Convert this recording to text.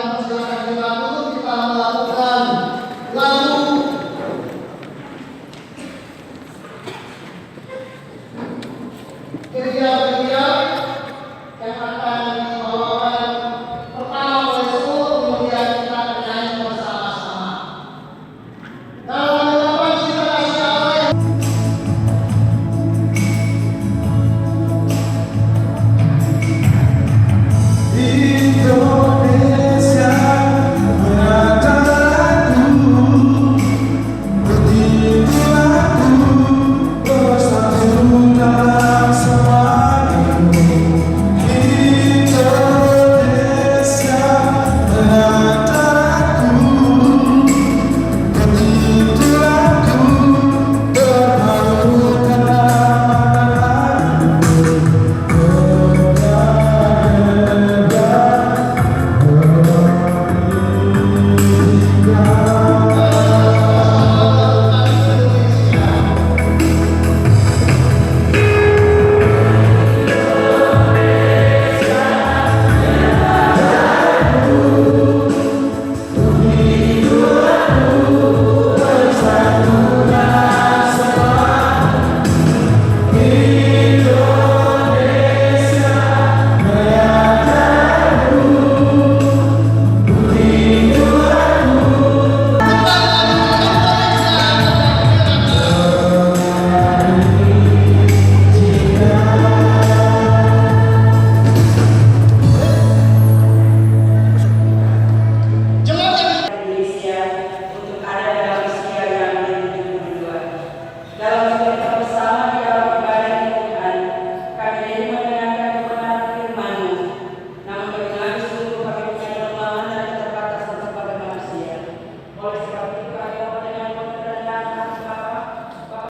dipersilakan kita untuk kita melakukan lagu gereja-gereja yang akan dibawakan pertama oleh Sul, kemudian kita akan nyanyi bersama-sama. Dalam ucapan cinta kasih Allah yang Indonesia menata lagu, begitu lagu bersatu dalam semuanya. Indonesia menata lagu, begitu lagu berhalukan oleh sebab itu kami